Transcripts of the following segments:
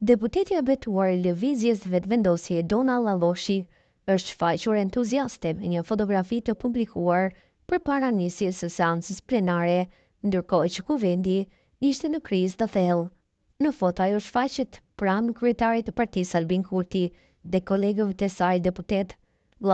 Deputetja e betuar e lëvizjes vetëvendosje Donald Alloshi është shfaqur entuziaste me një fotografi të publikuar përpara nisjes së seancës plenare, ndërkohë që kuvendi ishte në krizë të thellë. Në foto ajo shfaqet pranë kryetarit të partisë Albin Kurti dhe kolegëve të saj deputet.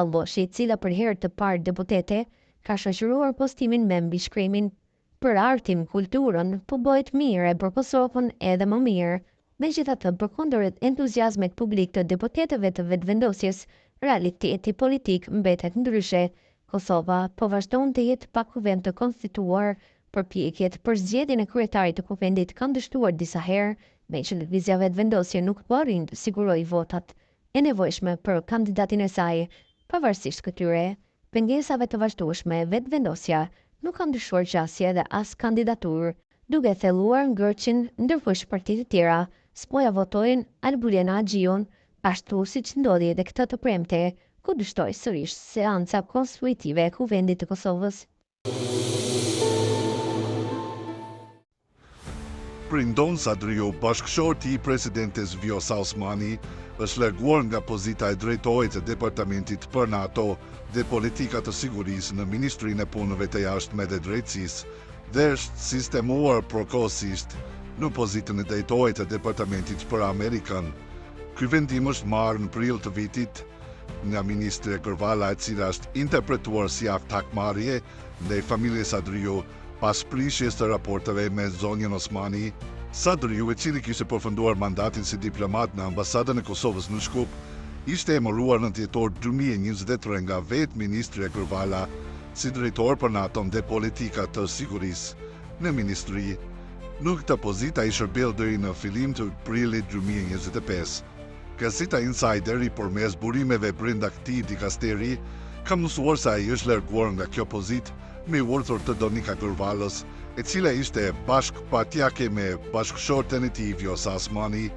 Alloshi, e cila për herë të parë deputete, ka shoqëruar postimin me mbishkrimin "Për artin, kulturën, po bëhet mirë e për Kosovën edhe më mirë". Megjithatë, përkundër entuziazmit publik të deputetëve të vetëvendosjes, realiteti politik mbetet ndryshe. Kosova po vazhdon të jetë pa kuvend të konstituar. Përpjekjet për zgjedhjen e kryetarit të kuvendit kanë dështuar disa herë, me që lëvizja vetëvendosje nuk po arrin të sigurojë votat e nevojshme për kandidatin e saj. Pavarësisht këtyre pengesave të vazhdueshme, vetëvendosja nuk ka ndryshuar qasje dhe as kandidaturë, duke thelluar ngërçin ndërkohë partitë të tjera spoja votojnë Albulena Agjion, ashtu siç ndodhi edhe këtë të premte, ku dështoi sërish seanca konstitutive e kuvendit të Kosovës. Prindon Sadriu, bashkëshorti i presidentes Vjosa Osmani, është larguar nga pozita e drejtorit të Departamentit për NATO dhe politika të sigurisë në Ministrinë e Punëve të Jashtme dhe Drejtësisë dhe është sistemuar përkohësisht në pozitën e drejtorit të Departamentit për Amerikën. Ky vendim është marrë në prill të vitit nga ministre Kërvala, e cila është interpretuar si akt hakmarrje ndaj familjes Sadriu pas prishjes të raporteve me zonjën Osmani. Sadriu, i cili kishte përfunduar mandatin si diplomat në ambasadën e Kosovës në Shkup, ishte emëruar në tetor 2023 nga vetë ministri Kërvala si drejtor për NATO dhe politika të sigurisë në ministri. Në këtë pozita i shërbel deri në fillim të prillit 2025. Gazeta Insider, përmes burimeve brenda këtij dikasteri, ka mësuar se ai është larguar nga kjo pozitë me urdhër të Donika Kërvalës, e cila ishte bashkëpatjake me bashkëshorten e tij Vjosa Osmani.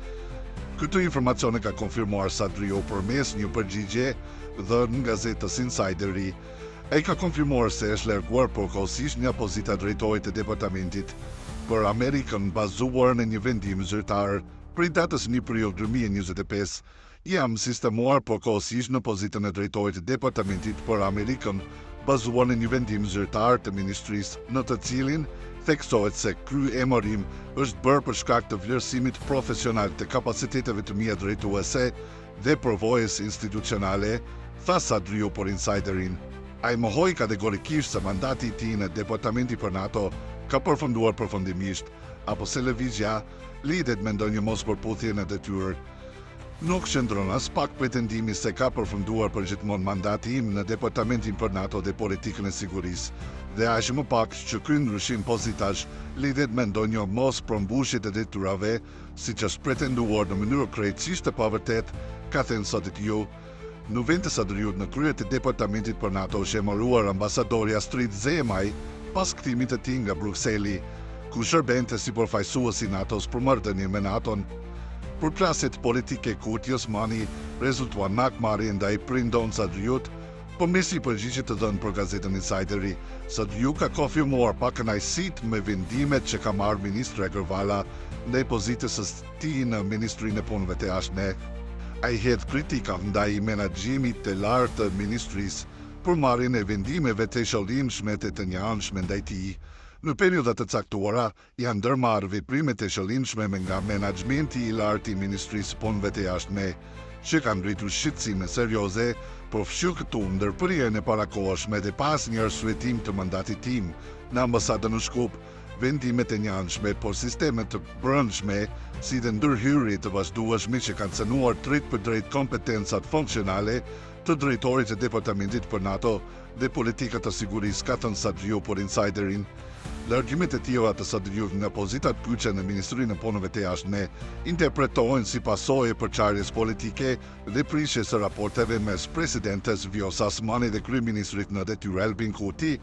Këtë informacione ka konfirmuar Sadriu përmes një përgjigje dhënë në gazetës Insideri. Ai ka konfirmuar se është larguar përkohësisht nga pozita drejtorit të Departamentit për Amerikën bazuar në një vendim zyrtar. Prej datës 1 prill 2025, jam sistemuar përkohësisht në pozitën e drejtorit të Departamentit për Amerikën bazuar në një vendim zyrtar të ministrisë, në të cilin theksohet se ky emërim është bërë për shkak të vlerësimit profesional të kapaciteteve të mia drejtuese dhe përvojës institucionale, tha Sadriu për Insiderin. Ai mohoi kategorikisht se mandati i tij në Departamentin për NATO ka përfunduar përfundimisht, apo se lëvizja lidhet me ndonjë mospërputhje në detyrë. Nuk qëndron as pak pretendimi se ka përfunduar përgjithmonë mandati im në Departamentin për NATO dhe politikën e sigurisë, dhe aq më pak që ky ndryshim pozitash lidhet me ndonjë mospërmbushje të detyrave, siç është pretenduar në mënyrë krejtësisht të pavërtet, ka thënë Sadriu. Në vend të Sadriut në krye të Departamentit për NATO është emëruar ambasadori Astrid Zemaj pas kthimit të tij nga Brukseli, ku shërbente si përfaqësuesi i NATO-s për marrëdhënie me NATO-n. Përplasjet politike Kurti Osmani rezultuan në hakmarrje ndaj Prindon Sadriut, përmes një përgjigje të dhënë për gazetën Insideri. Sadriu ka konfirmuar pakënaqësitë me vendimet që ka marrë ministri Kërvala ndaj pozitës së tij në Ministrinë e Punëve të Jashtme. Ai hedh kritika ndaj menaxhimit të lartë të ministrisë për marrjen e vendimeve të shëllimshme të njëanshme ndaj tij. Në periudha të caktuara, janë ndërmarrë veprime të shëllimshme nga menaxhmenti i lartë i Ministrisë Punëve të Jashtme, që kanë ngritur shqetësime serioze për fshirë këtu ndërprerjen e parakohshme dhe pas një arsyetim të mandatit tim në ambasadën në Shkup, vendimet e njëanshme por sistemet të brendshme, si dhe ndërhyrje të vazhdueshme që kanë cënuar drejt për drejt kompetencat funksionale të drejtorit të Departamentit për NATO dhe politika të sigurisë, ka thënë Sadriu për Insiderin. Largimet e tilla të Sadriut nga pozitat kyçe në Ministrinë e Punëve të Jashtme interpretohen si pasojë e përçarjes politike dhe prishjes së raporteve mes presidentes Vjosa Osmani dhe kryeministrit në detyrë Albin Kurti.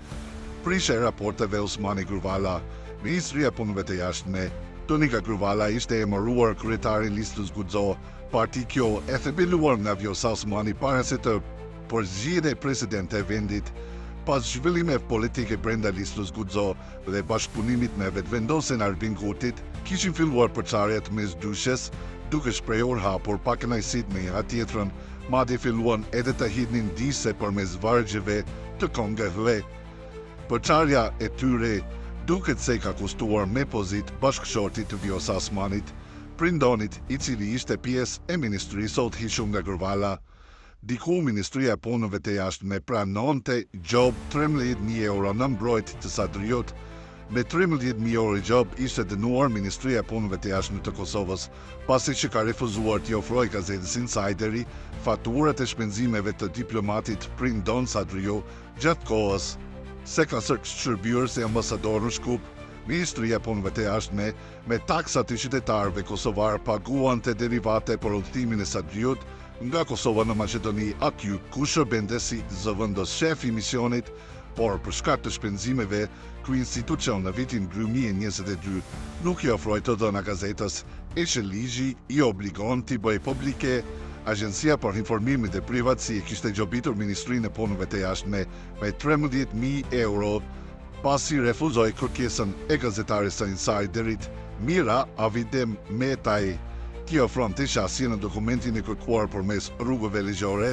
Prishja e raporteve Osmani Kërvala. Ministria e Punëve të Jashtme, Donika Kërvala, ishte emëruar kryetari i listës Guxo, parti kjo e themeluar nga Vjosa Osmani para se të përzgjedhej presidente e vendit. Pas zhvillimeve politike brenda listës Guxo dhe bashkëpunimit me vetëvendosen Albin Kurtit, kishin filluar përçarjet mes dyshës duke shprehur hapur pa kënaqësitë me njëra tjetrën, madje filluan edhe të hidhnin dise përmes vargjeve të kongëve. Përçarja e tyre duket se ka kushtuar me pozit bashkëshortit të Vjosa Osmanit, prindonit i cili ishte pjesë e ministrisë sot hiqur nga Gërvala. Diku Ministria e Punëve të Jashtme pranonte gjob 13.000 euro në mbrojtje të Sadriut. Me 13.000 euro gjob ishte dënuar Ministria e Punëve të Jashtme të Kosovës, pasi që ka refuzuar t'i ofrojë gazetës Insideri faturat e shpenzimeve të diplomatit Prindon Sadriu gjatë kohës se ka shërbyer si ambasador në Shkup. Ministria e Punëve të Jashtme me taksat e qytetarëve kosovar paguante derivate për udhëtimin e Sadriut nga Kosova në Maqedoni, aty ku shërbente si zëvendës shef i misionit, por për shkak të shpenzimeve, ky institucion në vitin 2022 nuk i ofroi të dhëna gazetës, e që ligji i obligon t'i bëjë publike. Agjencia për Informimin dhe Privatësi kishte gjobitur Ministrinë e Punëve të Jashtme me 13.000 euro pasi refuzoi kërkesën e gazetares së Insiderit, Mira Avidem Metaj, t'i ofron të qasje në dokumentin e kërkuar përmes rrugëve ligjore